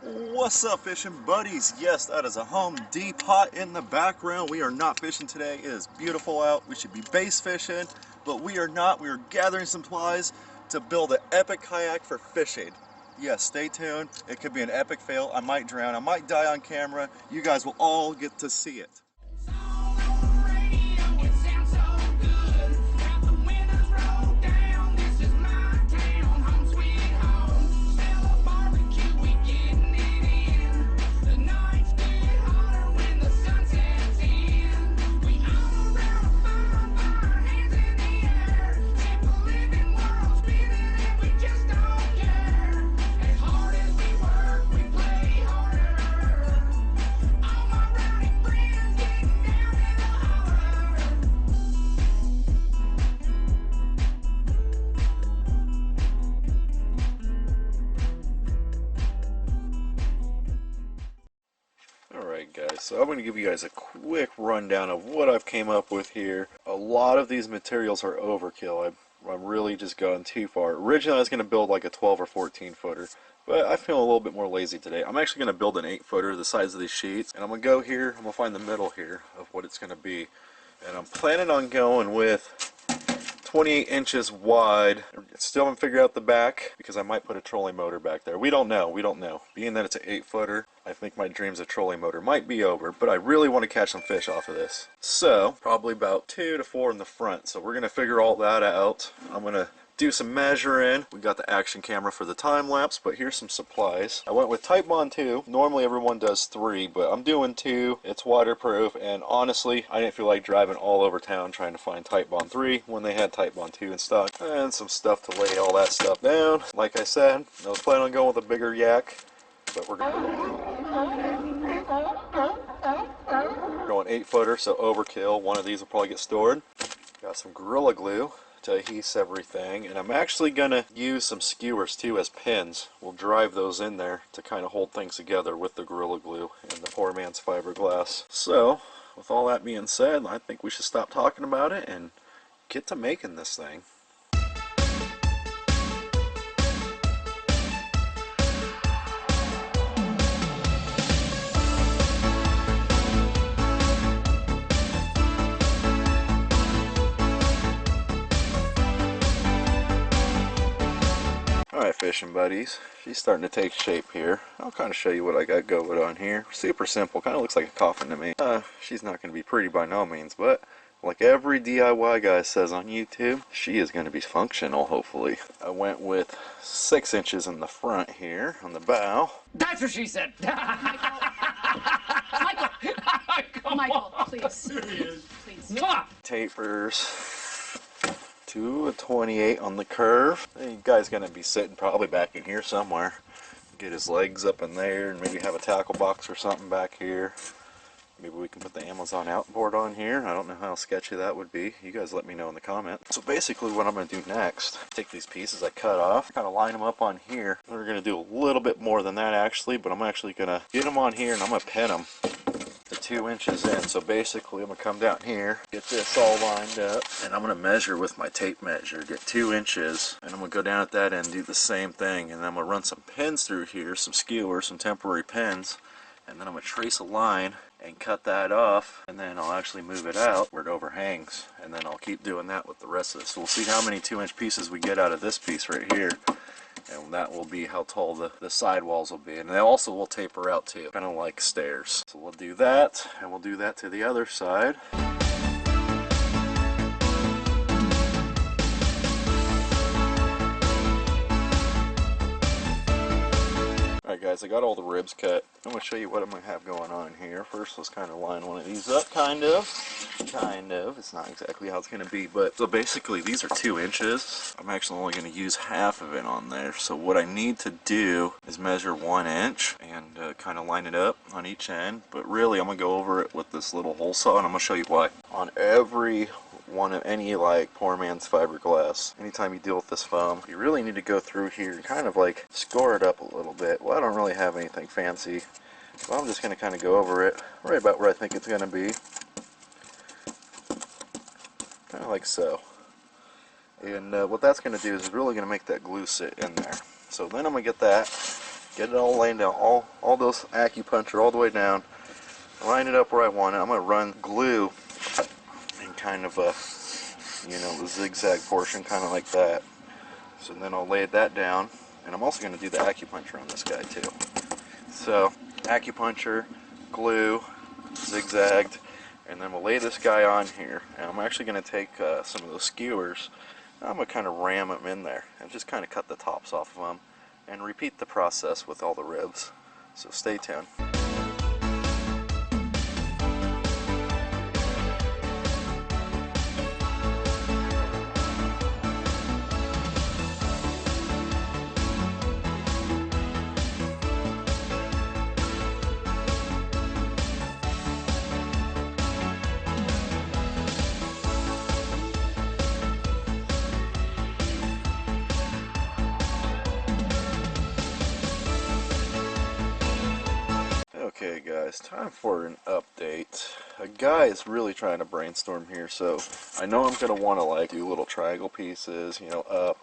What's up, fishing buddies? Yes, that is a Home Depot in the background. We are not fishing today. It is beautiful out. We should be bass fishing, but we are not. We are gathering supplies to build an epic kayak for fishing. Yes, stay tuned. It could be an epic fail. I might drown. I might die on camera. You guys will all get to see it. Alright guys, so I'm going to give you guys a quick rundown of what I've came up with here. A lot of these materials are overkill. I'm really just going too far. Originally I was going to build like a 12 or 14 footer, but I feel a little bit more lazy today. I'm actually going to build an 8 footer the size of these sheets, and I'm going to go here, I'm going to find the middle here of what it's going to be. And I'm planning on going with 28 inches wide. Still haven't figured out the back because I might put a trolling motor back there. We don't know. Being that it's an 8 footer, I think my dreams of trolling motor might be over, but I really want to catch some fish off of this. So probably about 2 to 4 in the front. So we're going to figure all that out. I'm going to do some measuring. We got the action camera for the time lapse, but here's some supplies. I went with Type Bond 2. Normally everyone does 3, but I'm doing 2. It's waterproof, and honestly, I didn't feel like driving all over town trying to find Type Bond 3 when they had Type Bond 2 in stock. And some stuff to lay all that stuff down. Like I said, I was planning on going with a bigger yak, but we're going 8 footer, so overkill. One of these will probably get stored. Got some Gorilla Glue to adhese everything, and I'm actually gonna use some skewers too as pins. We'll drive those in there to kind of hold things together with the Gorilla Glue and the poor man's fiberglass. So with all that being said, I think we should stop talking about it and get to making this thing. Alright, fishing buddies, she's starting to take shape here. I'll kind of show you what I got going on here. Super simple, kind of looks like a coffin to me. She's not going to be pretty by no means, but like every DIY guy says on YouTube, she is going to be functional, hopefully. I went with 6 inches in the front here on the bow. That's what she said! Michael, please. Please. Tapers to a 28 on the curve. You guy's gonna be sitting probably back in here somewhere. Get his legs up in there and maybe have a tackle box or something back here. Maybe we can put the Amazon outboard on here. I don't know how sketchy that would be. You guys let me know in the comments. So basically what I'm going to do next, take these pieces I cut off, kind of line them up on here. We're going to do a little bit more than that actually, but I'm actually going to get them on here and I'm going to pin them to 2 inches in. So basically I'm going to come down here, get this all lined up, and I'm going to measure with my tape measure, get 2 inches, and I'm going to go down at that end and do the same thing, and then I'm going to run some pins through here, some skewers, some temporary pins, and then I'm going to trace a line and cut that off, and then I'll actually move it out where it overhangs, and then I'll keep doing that with the rest of this. So we'll see how many 2-inch pieces we get out of this piece right here, and that will be how tall the side walls will be. And they also will taper out too, kind of like stairs. So we'll do that, and we'll do that to the other side. Alright guys, I got all the ribs cut. I'm going to show you what I'm going to have going on here. First, let's kind of line one of these up, kind of. It's not exactly how it's going to be, but so basically these are 2 inches. I'm actually only going to use half of it on there. So what I need to do is measure 1 inch and kind of line it up on each end. But really, I'm going to go over it with this little hole saw, and I'm going to show you why. On every one of any like poor man's fiberglass, anytime you deal with this foam, you really need to go through here and kind of like score it up a little bit. Well, I don't really have anything fancy, so I'm just going to kind of go over it right about where I think it's going to be, kind of like so. And what that's going to do is really going to make that glue sit in there. So then I'm going to get that get it all laying down, all those acupuncture all the way down, line it up where I want it. I'm going to run glue in kind of a, you know, the zigzag portion, kind of like that. So then I'll lay that down, and I'm also going to do the acupuncture on this guy too. So acupuncture, glue, zigzagged, and then we'll lay this guy on here. And I'm actually going to take some of those skewers, I'm going to kind of ram them in there and just kind of cut the tops off of them and repeat the process with all the ribs. So stay tuned. Okay guys, time for an update. A guy is really trying to brainstorm here, so I know I'm going to want to like do little triangle pieces, you know, up,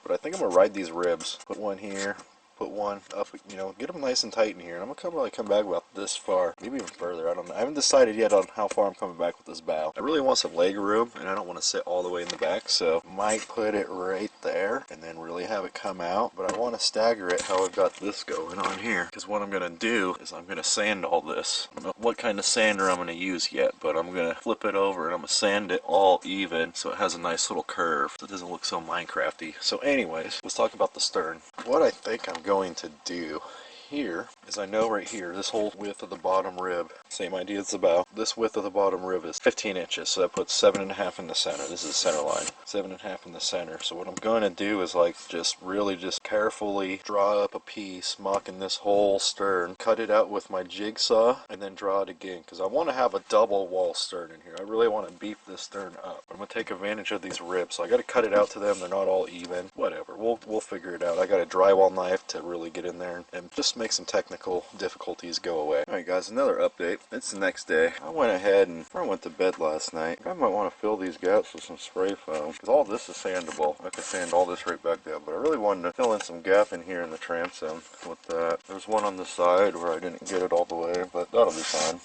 but I think I'm going to ride these ribs. Put one here, put one up, you know, get them nice and tight in here, and I'm going to probably come back about this far, maybe even further, I don't know. I haven't decided yet on how far I'm coming back with this bow. I really want some leg room, and I don't want to sit all the way in the back, so might put it right there, and then really have it come out, but I want to stagger it how I've got this going on here, because what I'm going to do is I'm going to sand all this. I don't know what kind of sander I'm going to use yet, but I'm going to flip it over, and I'm going to sand it all even, so it has a nice little curve, so it doesn't look so Minecrafty. So anyways, let's talk about the stern. What I think I'm going to do here is, I know right here, this whole width of the bottom rib, same idea as the bow, this width of the bottom rib is 15 inches, so that puts 7.5 in the center. This is the center line, 7.5 in the center. So what I'm going to do is like just really just carefully draw up a piece, mocking this whole stern, cut it out with my jigsaw, and then draw it again, because I want to have a double wall stern in here. I really want to beef this stern up. I'm going to take advantage of these ribs, so I got to cut it out to them. They're not all even. Whatever, we'll figure it out. I got a drywall knife to really get in there and just make some technical difficulties go away. Alright guys, another update. It's the next day. I went ahead and before I went to bed last night, I might want to fill these gaps with some spray foam, because all this is sandable. I could sand all this right back down, but I really wanted to fill in some gap in here in the transom with that. There's one on the side where I didn't get it all the way, but that'll be fine.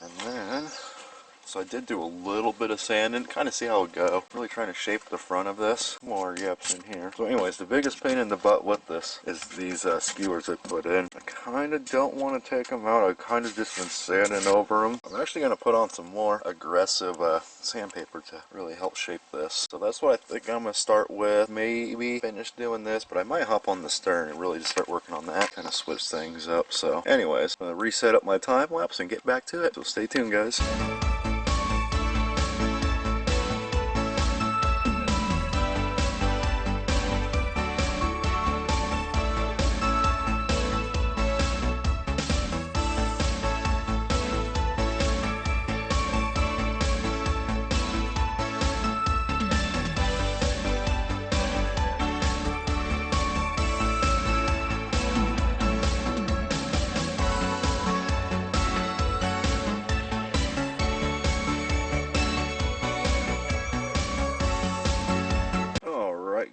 And then, so I did do a little bit of sanding, kind of see how it go. Really trying to shape the front of this. More gaps in here. So anyways, the biggest pain in the butt with this is these skewers I put in. I kind of don't want to take them out. I've kind of just been sanding over them. I'm actually going to put on some more aggressive sandpaper to really help shape this. So that's what I think I'm going to start with. Maybe finish doing this, but I might hop on the stern and really just start working on that. Kind of switch things up. So anyways, I'm going to reset up my time lapse and get back to it. So stay tuned guys.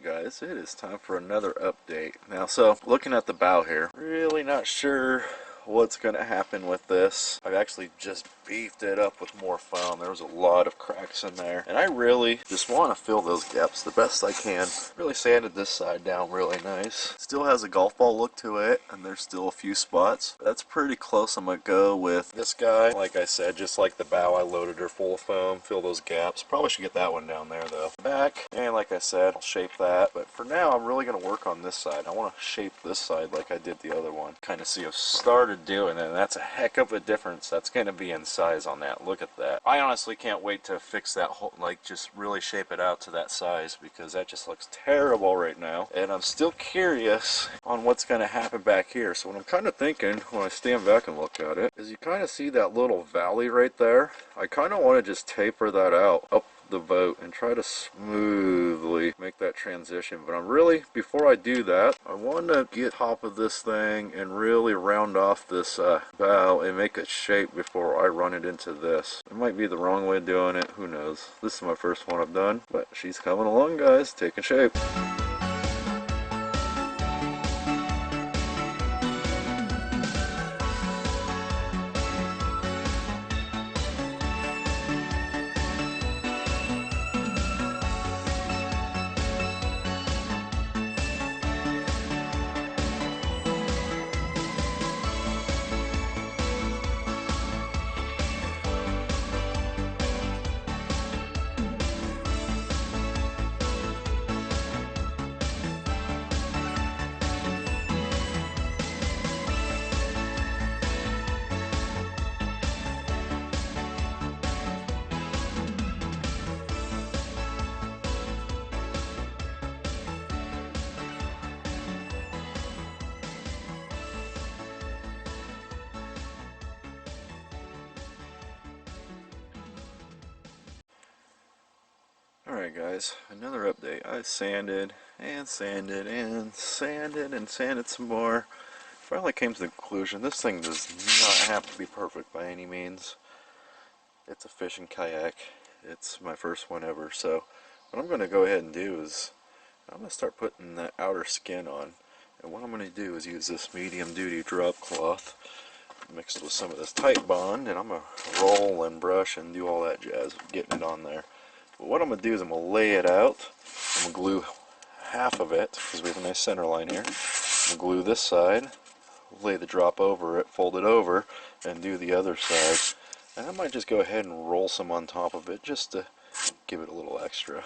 Guys, it is time for another update. Now, so looking at the bow here, really not sure what's going to happen with this. I've actually just beefed it up with more foam. There was a lot of cracks in there, and I really just want to fill those gaps the best I can. Really sanded this side down really nice. Still has a golf ball look to it, and there's still a few spots. That's pretty close. I'm going to go with this guy. Like I said, just like the bow, I loaded her full of foam, fill those gaps. Probably should get that one down there though. Back, and like I said, I'll shape that, but for now I'm really going to work on this side. I want to shape this side like I did the other one. Kind of see I've started doing it, and that's a heck of a difference that's going to be in size on that. Look at that. I honestly can't wait to fix that whole, like just really shape it out to that size, because that just looks terrible right now, and I'm still curious on what's going to happen back here. So what I'm kind of thinking when I stand back and look at it is, you kind of see that little valley right there. I kind of want to just taper that out up the boat and try to smoothly make that transition. But I'm really, before I do that, I want to get top of this thing and really round off this bow and make it shape before I run it into this. It might be the wrong way of doing it, who knows. This is my first one I've done, but she's coming along guys, taking shape. Alright guys, another update. I sanded and sanded and sanded and sanded some more. Finally came to the conclusion this thing does not have to be perfect by any means. It's a fishing kayak. It's my first one ever, so what I'm going to go ahead and do is I'm going to start putting that outer skin on. And what I'm going to do is use this medium duty drop cloth mixed with some of this tight bond, and I'm going to roll and brush and do all that jazz, getting it on there. But what I'm going to do is I'm going to lay it out. I'm going to glue half of it, because we have a nice center line here. I'm going to glue this side, lay the drop over it, fold it over, and do the other side. And I might just go ahead and roll some on top of it, just to give it a little extra.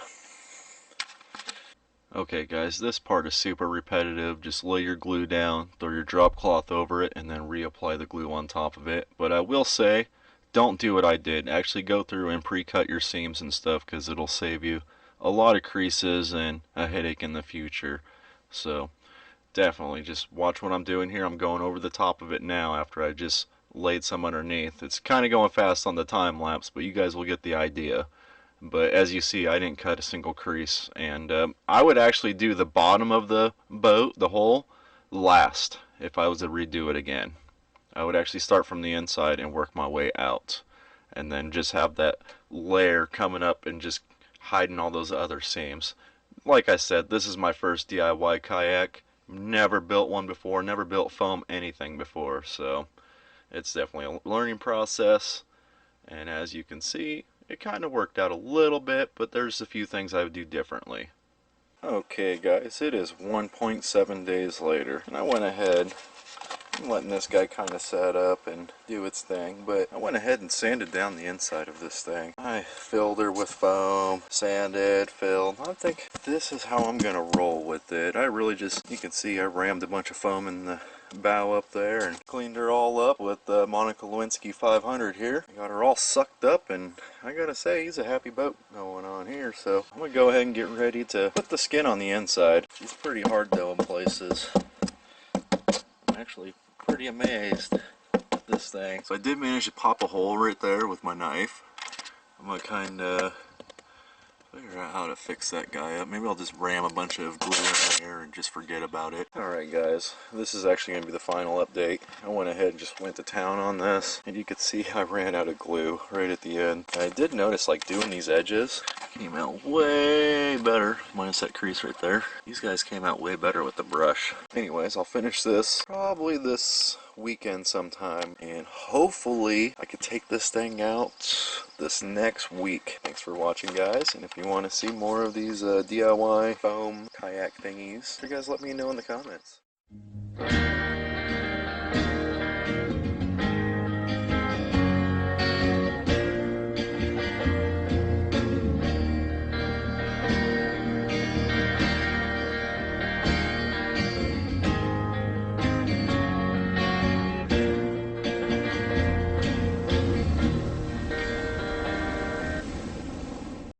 Okay guys, this part is super repetitive. Just lay your glue down, throw your drop cloth over it, and then reapply the glue on top of it. But I will say, don't do what I did. Actually go through and pre-cut your seams and stuff, because it'll save you a lot of creases and a headache in the future. So definitely just watch what I'm doing here. I'm going over the top of it now after I just laid some underneath. It's kind of going fast on the time lapse, but you guys will get the idea. But as you see, I didn't cut a single crease, and I would actually do the bottom of the boat, the hole, last if I was to redo it again. I would actually start from the inside and work my way out, and then just have that layer coming up and just hiding all those other seams. Like I said, this is my first DIY kayak. Never built one before, never built foam anything before, so it's definitely a learning process. And as you can see, it kind of worked out a little bit, but there's a few things I would do differently. Okay guys, it is 1.7 days later, and I went ahead, I'm letting this guy kind of set up and do its thing, but I went ahead and sanded down the inside of this thing. I filled her with foam, sanded, filled. I think this is how I'm going to roll with it. I really just, you can see I rammed a bunch of foam in the bow up there and cleaned her all up with the Monica Lewinsky 500 here. I got her all sucked up, and I gotta say, he's a happy boat going on here. So I'm gonna go ahead and get ready to put the skin on the inside. She's pretty hard though in places. I'm actually pretty amazed at this thing. So I did manage to pop a hole right there with my knife. I'm gonna kinda figure out how to fix that guy up. Maybe I'll just ram a bunch of glue in there and just forget about it. Alright guys, this is actually going to be the final update. I went ahead and just went to town on this, and you could see I ran out of glue right at the end. I did notice, like, doing these edges came out way better, minus that crease right there. These guys came out way better with the brush. Anyways, I'll finish this probably this weekend sometime, and hopefully I could take this thing out this next week. Thanks for watching guys, and if you want to see more of these DIY foam kayak thingies, you guys let me know in the comments.